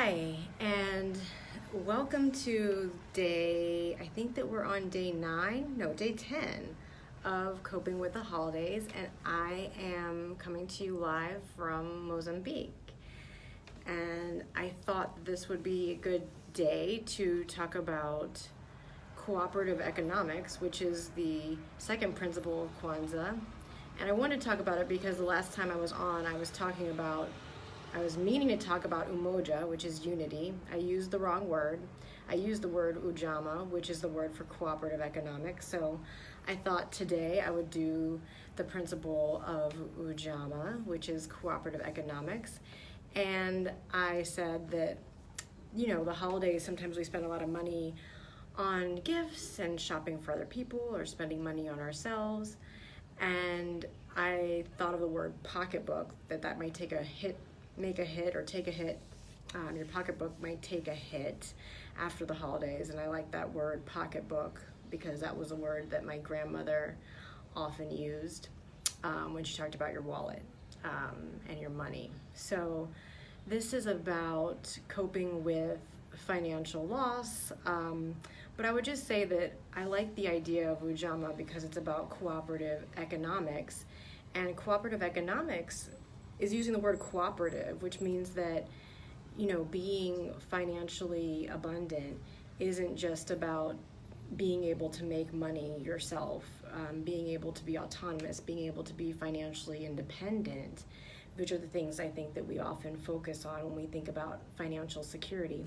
Hi, and welcome to I think that we're on day 9, no, day 10 of Coping with the Holidays, and I am coming to you live from Mozambique. And I thought this would be a good day to talk about cooperative economics, which is the second principle of Kwanzaa. And I want to talk about it because the last time I was on, I was meaning to talk about umoja, which is unity. I used the wrong word. I used the word ujamaa, which is the word for cooperative economics. So I thought today I would do the principle of ujamaa, which is cooperative economics. And I said that, the holidays, sometimes we spend a lot of money on gifts and shopping for other people or spending money on ourselves. And I thought of the word pocketbook, that might take a hit, make a hit or take a hit. Your pocketbook might take a hit after the holidays. And I like that word pocketbook because that was a word that my grandmother often used when she talked about your wallet and your money. So this is about coping with financial loss. But I would just say that I like the idea of ujamaa because it's about cooperative economics. And cooperative economics is using the word cooperative, which means that, being financially abundant isn't just about being able to make money yourself, being able to be autonomous, being able to be financially independent, which are the things I think that we often focus on when we think about financial security.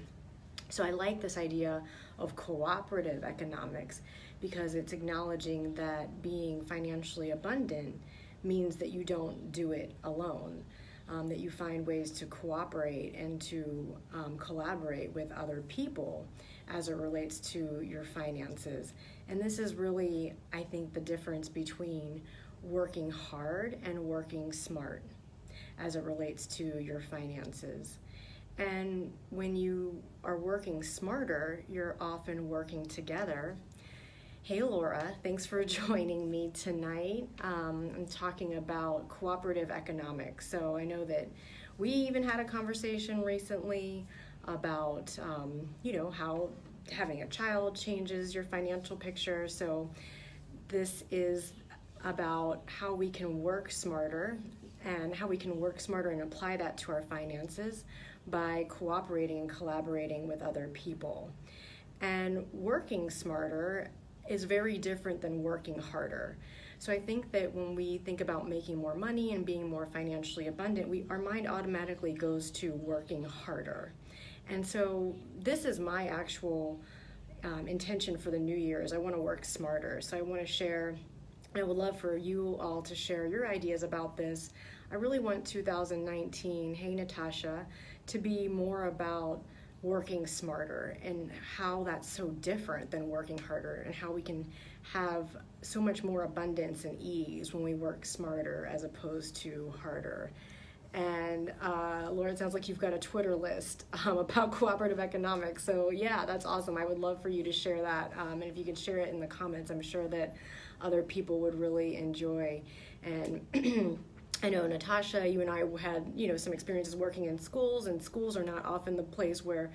So I like this idea of cooperative economics because it's acknowledging that being financially abundant means that you don't do it alone, that you find ways to cooperate and to collaborate with other people as it relates to your finances. And this is really, I think, the difference between working hard and working smart as it relates to your finances. And when you are working smarter, you're often working together. Hey Laura, thanks for joining me tonight. I'm talking about cooperative economics. So I know that we even had a conversation recently about, how having a child changes your financial picture. So this is about how we can work smarter and how we can work smarter and apply that to our finances by cooperating and collaborating with other people. And working smarter is very different than working harder. So I think that when we think about making more money and being more financially abundant, our mind automatically goes to working harder. And so this is my actual intention for the new year is I want to work smarter. So I want to share, I would love for you all to share your ideas about this. I really want 2019, hey Natasha, to be more about working smarter and how that's so different than working harder and how we can have so much more abundance and ease when we work smarter as opposed to harder. And Laura, it sounds like you've got a Twitter list about cooperative economics. So yeah, that's awesome. I would love for you to share that. And if you could share it in the comments, I'm sure that other people would really enjoy. And I know, Natasha, you and I had, some experiences working in schools, and schools are not often the place where,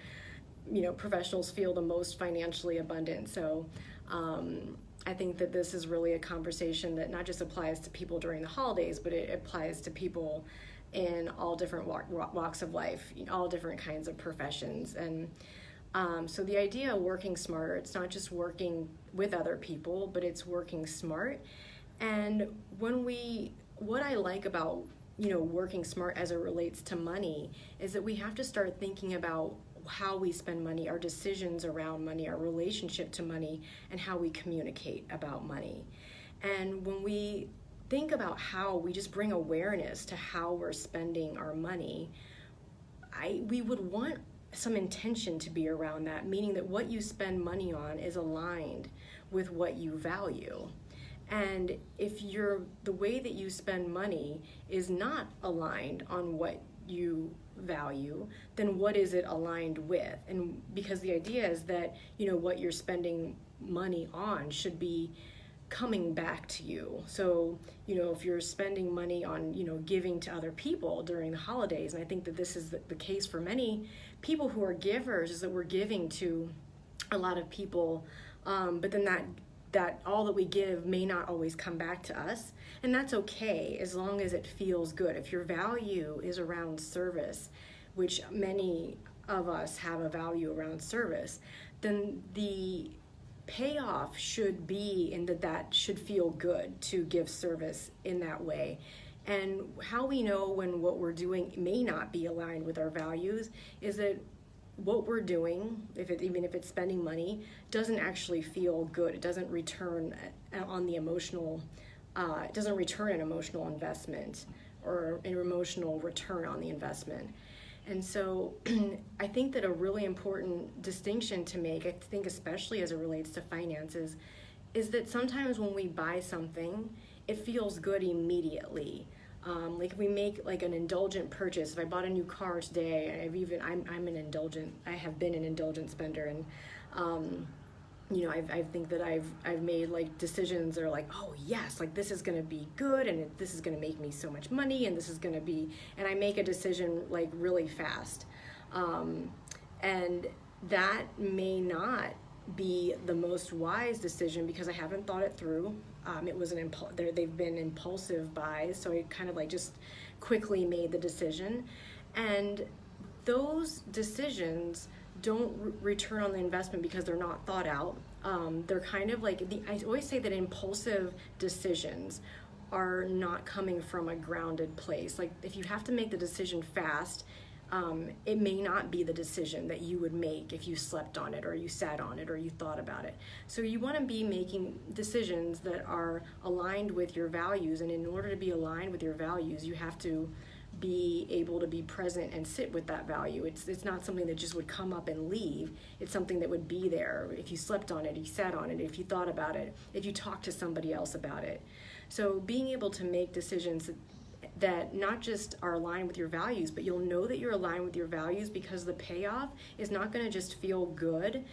professionals feel the most financially abundant. So I think that this is really a conversation that not just applies to people during the holidays, but it applies to people in all different walks of life, all different kinds of professions. And so the idea of working smarter, it's not just working with other people, but it's working smart. And what I like about, working smart as it relates to money is that we have to start thinking about how we spend money, our decisions around money, our relationship to money, and how we communicate about money. And when we think about how we just bring awareness to how we're spending our money, we would want some intention to be around that, meaning that what you spend money on is aligned with what you value. And if the way that you spend money is not aligned on what you value, then what is it aligned with? And because the idea is that, what you're spending money on should be coming back to you. So, if you're spending money on, giving to other people during the holidays, and I think that this is the case for many people who are givers, is that we're giving to a lot of people, but then that all that we give may not always come back to us, and that's okay as long as it feels good. If your value is around service, which many of us have a value around service, then the payoff should be in that should feel good to give service in that way. And how we know when what we're doing may not be aligned with our values is that what we're doing, even if it's spending money, doesn't actually feel good. It doesn't return on the emotional, it doesn't return an emotional investment or an emotional return on the investment. And so I think that a really important distinction to make, I think especially as it relates to finances, is that sometimes when we buy something, it feels good immediately. Like if we make like an indulgent purchase, if I bought a new car today, I have been an indulgent spender, and I think that I've made like decisions that are like, oh yes, like this is going to be good, and this is going to make me so much money, and this is going to be, and I make a decision like really fast, and that may not be the most wise decision because I haven't thought it through. It was they've been impulsive buys, so I kind of like just quickly made the decision, and those decisions don't return on the investment because they're not thought out. They're kind of like I always say that impulsive decisions are not coming from a grounded place. Like if you have to make the decision fast, it may not be the decision that you would make if you slept on it or you sat on it or you thought about it. So you want to be making decisions that are aligned with your values, and in order to be aligned with your values, you have to be able to be present and sit with that value. It's not something that just would come up and leave. It's something that would be there if you slept on it, you sat on it, if you thought about it, if you talked to somebody else about it. So being able to make decisions that not just are aligned with your values, but you'll know that you're aligned with your values because the payoff is not going to just feel good.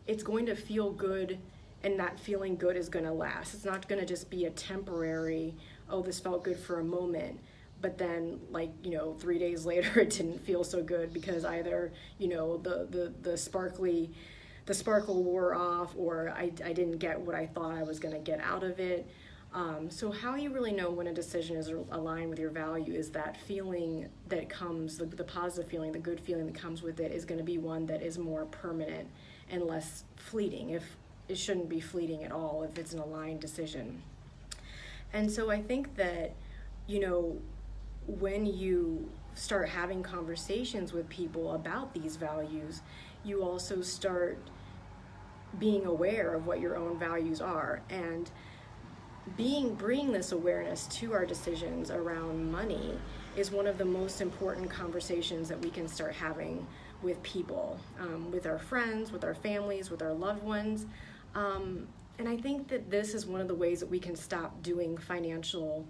It's going to feel good, and that feeling good is going to last. It's not going to just be a temporary, oh, this felt good for a moment, but then 3 days later it didn't feel so good because either the sparkle wore off, or I didn't get what I thought I was going to get out of it. So how you really know when a decision is aligned with your value is that feeling that comes, the positive feeling, the good feeling that comes with it is going to be one that is more permanent and less fleeting. If it shouldn't be fleeting at all if it's an aligned decision. And so I think that, when you start having conversations with people about these values, you also start being aware of what your own values are, and bringing this awareness to our decisions around money is one of the most important conversations that we can start having with people, with our friends, with our families, with our loved ones. And I think that this is one of the ways that we can stop doing financial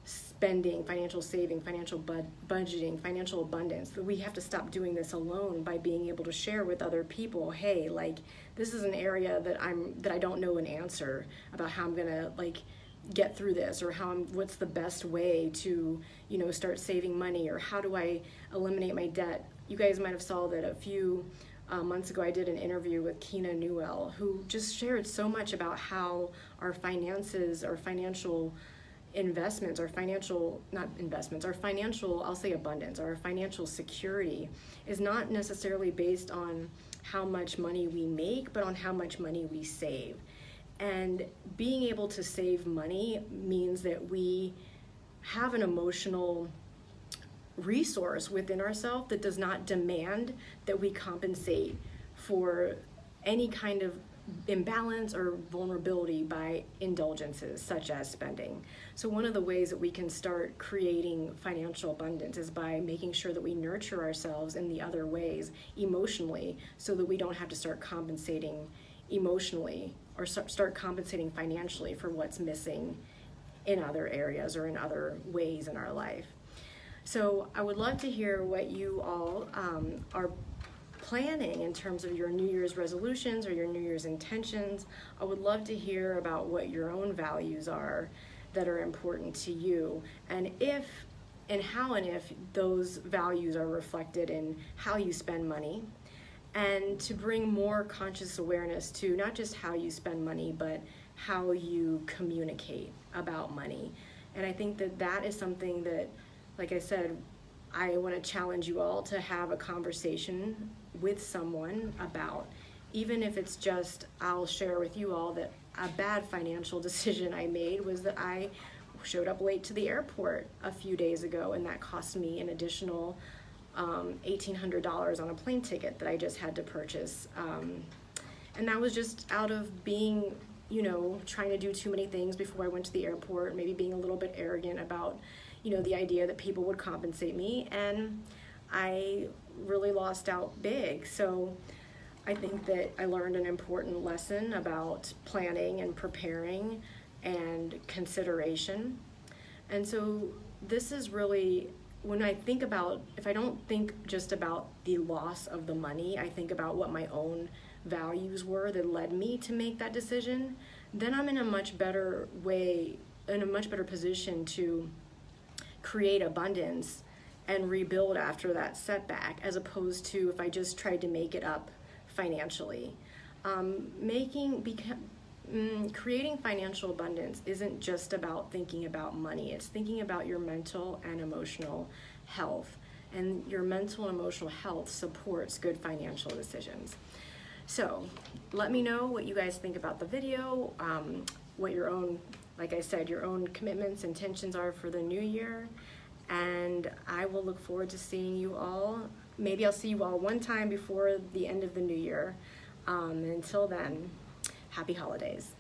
spending, financial saving, financial budgeting, financial abundance. That we have to stop doing this alone by being able to share with other people, hey, like this is an area that I don't know an answer about how I'm gonna get through this, or what's the best way to start saving money, or how do I eliminate my debt. You guys might have saw that a few months ago I did an interview with Kina Newell, who just shared so much about how our finances, our financial investments, our financial, not investments, our financial, I'll say abundance, our financial security is not necessarily based on how much money we make, but on how much money we save. And being able to save money means that we have an emotional resource within ourselves that does not demand that we compensate for any kind of imbalance or vulnerability by indulgences such as spending. So one of the ways that we can start creating financial abundance is by making sure that we nurture ourselves in the other ways emotionally, so that we don't have to start compensating emotionally or start compensating financially for what's missing in other areas or in other ways in our life. So I would love to hear what you all are planning in terms of your New Year's resolutions or your New Year's intentions. I would love to hear about what your own values are that are important to you, and how and if those values are reflected in how you spend money, and to bring more conscious awareness to not just how you spend money, but how you communicate about money. And I think that that is something that, like I said, I want to challenge you all to have a conversation with someone about, even if it's just, I'll share with you all that a bad financial decision I made was that I showed up late to the airport a few days ago, and that cost me an additional $1,800 on a plane ticket that I just had to purchase. And that was just out of being, trying to do too many things before I went to the airport, maybe being a little bit arrogant about, the idea that people would compensate me, and I really lost out big. So I think that I learned an important lesson about planning and preparing and consideration. And so this is really, when I think about, if I don't think just about the loss of the money, I think about what my own values were that led me to make that decision, then I'm in a much better position to create abundance and rebuild after that setback, as opposed to if I just tried to make it up financially. Creating financial abundance isn't just about thinking about money. It's thinking about your mental and emotional health. And your mental and emotional health supports good financial decisions. So let me know what you guys think about the video, what your own, like I said, your own commitments, intentions are for the new year. And I will look forward to seeing you all. Maybe I'll see you all one time before the end of the new year. Until then, happy holidays.